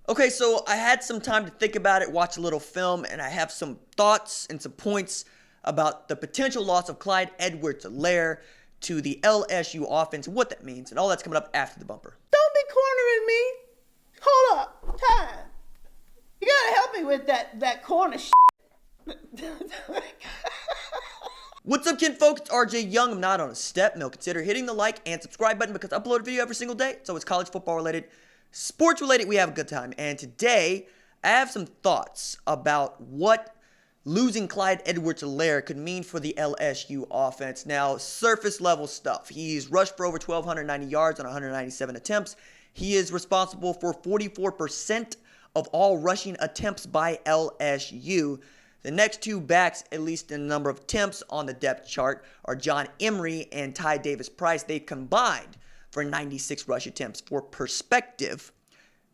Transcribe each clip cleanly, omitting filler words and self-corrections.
Okay, so I had some time to think about it, watch a little film, and I have some thoughts and some points about the potential loss of Clyde Edwards-Helaire to the LSU offense and what that means, and all that's coming up after the bumper. Don't be cornering me. Hold up. Time. You gotta help me with that corner What's up, kid folks? It's RJ Young. I'm not on a step mill. Consider hitting the like and subscribe button because I upload a video every single day. So it's college football related, sports related. We have a good time. And today, I have some thoughts about what losing Clyde Edwards-Helaire could mean for the LSU offense. Now, surface level stuff. He's rushed for over 1,290 yards on 197 attempts. He is responsible for 44% of all rushing attempts by LSU. The next two backs, at least in the number of attempts on the depth chart, are John Emery and Ty Davis-Price. They've combined for 96 rush attempts. For perspective,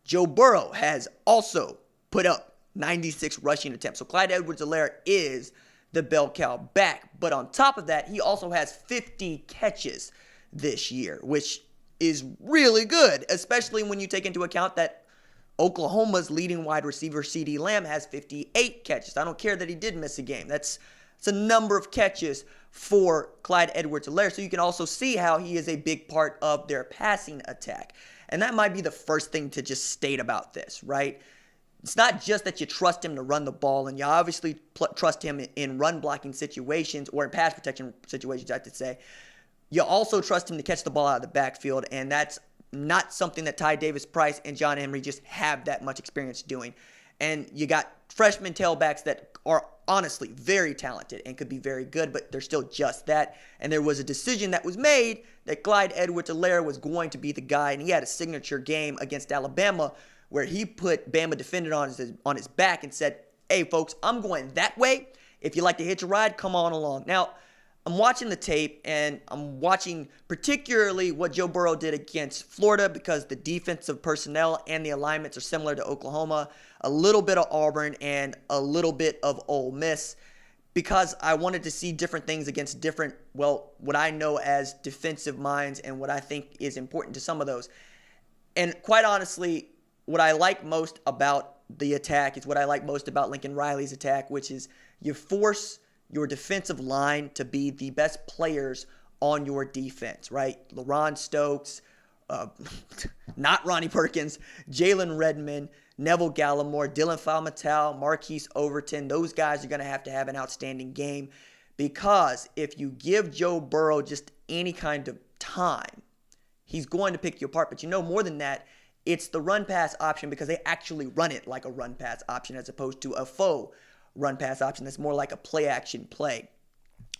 Joe Burrow has also put up 96 rushing attempts. So Clyde Edwards-Helaire is the bell cow back. But on top of that, he also has 50 catches this year, which is really good, especially when you take into account that Oklahoma's leading wide receiver, CeeDee Lamb, has 58 catches. I don't care that he did miss a game. That's a number of catches for Clyde Edwards-Helaire. So you can also see how he is a big part of their passing attack. And that might be the first thing to just state about this, right? It's not just that you trust him to run the ball, and you obviously trust him in run blocking situations, or in pass protection situations, I should say. You also trust him to catch the ball out of the backfield, and that's not something that Ty Davis-Price and John Emery just have that much experience doing. And you got freshman tailbacks that are honestly very talented and could be very good, but they're still just that. And there was a decision that was made that Clyde Edwards-Helaire was going to be the guy, and he had a signature game against Alabama where he put Bama defender on his back and said, "Hey, folks, I'm going that way. If you like to hitch a ride, come on along." Now, I'm watching the tape, and I'm watching particularly what Joe Burrow did against Florida because the defensive personnel and the alignments are similar to Oklahoma, a little bit of Auburn, and a little bit of Ole Miss, because I wanted to see different things against different, what I know as defensive minds and what I think is important to some of those. And quite honestly, what I like most about the attack is what I like most about Lincoln Riley's attack, which is you force your defensive line to be the best players on your defense, right? LaRon Stokes, not Ronnie Perkins, Jalen Redmond, Neville Gallimore, Dylan Falmatau, Marquise Overton. Those guys are going to have an outstanding game, because if you give Joe Burrow just any kind of time, he's going to pick you apart. But more than that, it's the run-pass option, because they actually run it like a run-pass option as opposed to a faux run-pass option that's more like a play-action play.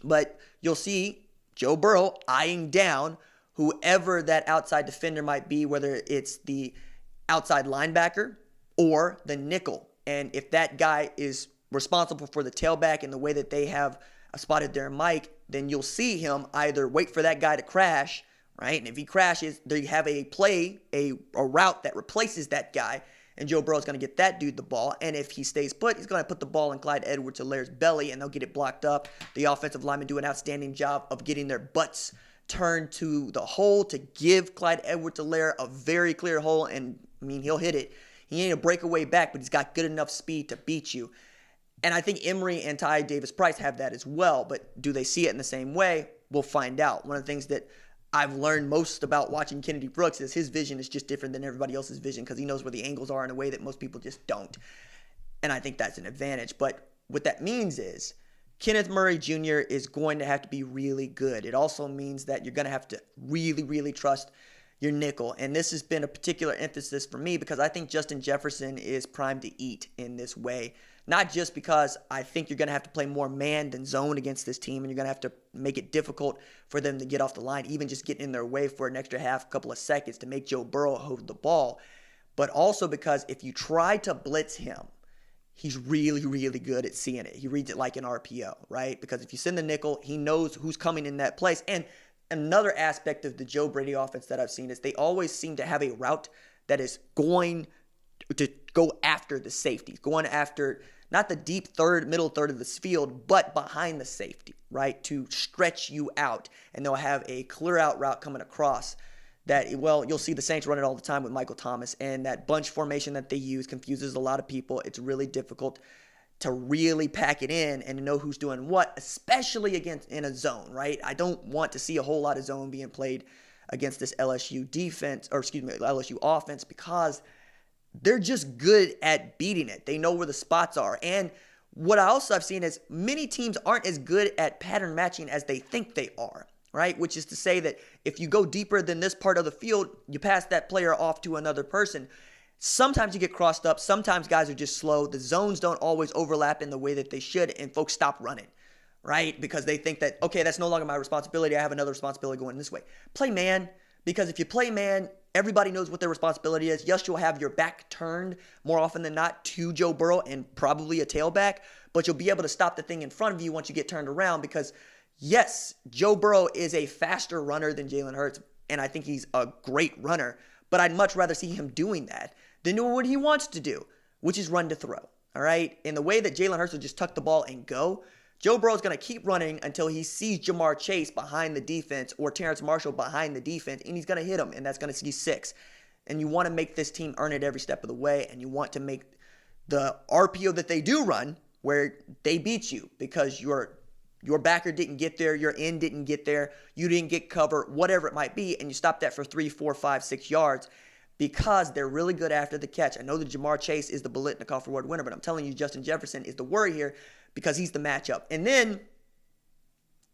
But you'll see Joe Burrow eyeing down whoever that outside defender might be, whether it's the outside linebacker or the nickel. And if that guy is responsible for the tailback and the way that they have spotted their mic, then you'll see him either wait for that guy to crash, right? And if he crashes, they have a play, a route that replaces that guy, and Joe Burrow's going to get that dude the ball. And if he stays put, he's going to put the ball in Clyde Edwards-Helaire's belly, and they'll get it blocked up. The offensive linemen do an outstanding job of getting their butts turned to the hole to give Clyde Edwards-Helaire a very clear hole. And, he'll hit it. He ain't a breakaway back, but he's got good enough speed to beat you. And I think Emery and Ty Davis-Price have that as well. But do they see it in the same way? We'll find out. One of the things that I've learned most about watching Kennedy Brooks is his vision is just different than everybody else's vision, because he knows where the angles are in a way that most people just don't. And I think that's an advantage. But what that means is Kenneth Murray Jr. is going to have to be really good. It also means that you're going to have to really, really trust your nickel. And this has been a particular emphasis for me because I think Justin Jefferson is primed to eat in this way. Not just because I think you're going to have to play more man than zone against this team, and you're going to have to make it difficult for them to get off the line, even just getting in their way for an extra couple of seconds to make Joe Burrow hold the ball, but also because if you try to blitz him, he's really, really good at seeing it. He reads it like an RPO, right? Because if you send the nickel, he knows who's coming in that place. And another aspect of the Joe Brady offense that I've seen is they always seem to have a route that is going to go after the safeties, going after not the deep middle third of this field, but behind the safety, right, to stretch you out. And they'll have a clear out route coming across that, well, you'll see the Saints run it all the time with Michael Thomas, and that bunch formation that they use confuses a lot of people. It's really difficult to really pack it in and to know who's doing what, especially against in a zone, right? I don't want to see a whole lot of zone being played against this LSU defense, or excuse me, LSU offense, because they're just good at beating it. They know where the spots are. And what I also have seen is many teams aren't as good at pattern matching as they think they are, right? Which is to say that if you go deeper than this part of the field, you pass that player off to another person. Sometimes you get crossed up. Sometimes guys are just slow. The zones don't always overlap in the way that they should, and folks stop running, right? Because they think that, okay, that's no longer my responsibility. I have another responsibility going this way. Play man, because if you play man, everybody knows what their responsibility is. Yes, you'll have your back turned more often than not to Joe Burrow and probably a tailback, but you'll be able to stop the thing in front of you once you get turned around because, yes, Joe Burrow is a faster runner than Jalen Hurts, and I think he's a great runner, but I'd much rather see him doing that than doing what he wants to do, which is run to throw, all right? In the way that Jalen Hurts will just tuck the ball and go, Joe Burrow's going to keep running until he sees Jamar Chase behind the defense or Terrence Marshall behind the defense, and he's going to hit him, and that's going to see 6. And you want to make this team earn it every step of the way, and you want to make the RPO that they do run where they beat you because your backer didn't get there, your end didn't get there, you didn't get cover, whatever it might be, and you stop that for 3, 4, 5, 6 yards because they're really good after the catch. I know that Jamar Chase is the Biletnikoff Award winner, but I'm telling you, Justin Jefferson is the worry here because he's the matchup. And then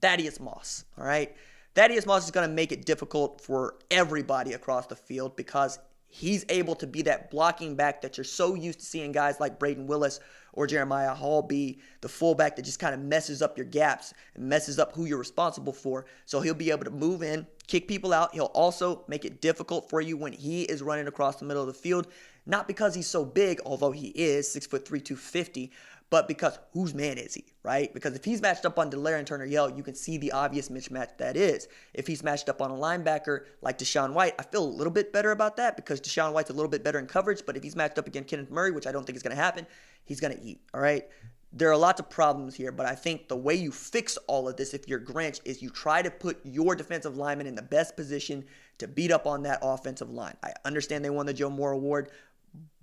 Thaddeus Moss, all right? Thaddeus Moss is going to make it difficult for everybody across the field because he's able to be that blocking back that you're so used to seeing guys like Braden Willis or Jeremiah Hall be, the fullback that just kind of messes up your gaps and messes up who you're responsible for. So he'll be able to move in, kick people out. He'll also make it difficult for you when he is running across the middle of the field, not because he's so big, although he is 6'3", 250, but because whose man is he, right? Because if he's matched up on Delaire and Turner-Yell, you can see the obvious mismatch that is. If he's matched up on a linebacker like Deshaun White, I feel a little bit better about that because Deshaun White's a little bit better in coverage, but if he's matched up against Kenneth Murray, which I don't think is going to happen, he's going to eat, all right? There are lots of problems here, but I think the way you fix all of this, if you're Grinch, is you try to put your defensive lineman in the best position to beat up on that offensive line. I understand they won the Joe Moore Award,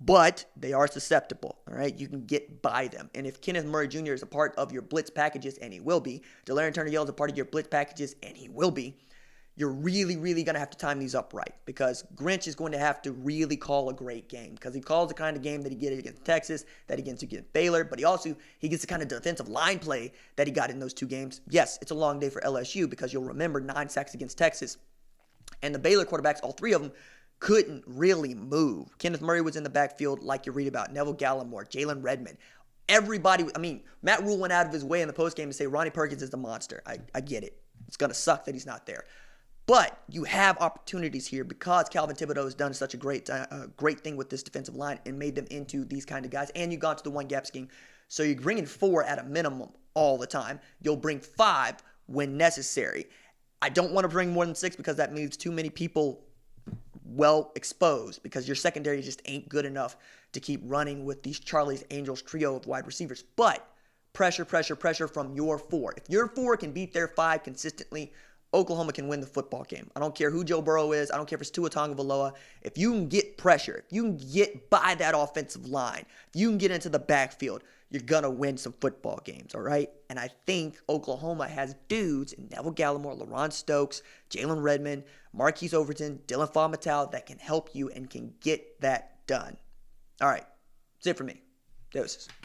but they are susceptible, all right? You can get by them. And if Kenneth Murray Jr. is a part of your blitz packages, and he will be, Delaire and Turner-Yell is a part of your blitz packages, and he will be, you're really, really going to have to time these up right because Grinch is going to have to really call a great game because he calls the kind of game that he gets against Texas, that he gets against Baylor, but he gets the kind of defensive line play that he got in those 2 games. Yes, it's a long day for LSU because you'll remember 9 sacks against Texas, and the Baylor quarterbacks, all 3 of them, couldn't really move. Kenneth Murray was in the backfield like you read about. Neville Gallimore, Jalen Redmond. Everybody, Matt Rule went out of his way in the postgame to say Ronnie Perkins is the monster. I get it. It's going to suck that he's not there. But you have opportunities here because Calvin Thibodeau has done such a great thing with this defensive line and made them into these kind of guys. And you got to the 1-gap scheme. So you're bringing 4 at a minimum all the time. You'll bring 5 when necessary. I don't want to bring more than 6 because that leaves too many people well exposed because your secondary just ain't good enough to keep running with these Charlie's Angels trio of wide receivers. But pressure from your 4. If your 4 can beat their 5 consistently, Oklahoma can win the football game. I don't care who Joe Burrow is. I don't care if it's Tua Tagovailoa. If you can get pressure, if you can get by that offensive line, if you can get into the backfield, you're going to win some football games, all right? And I think Oklahoma has dudes in Neville Gallimore, LaRon Stokes, Jalen Redmond, Marquise Overton, Dylan Famatal that can help you and can get that done. All right, that's it for me. Doses.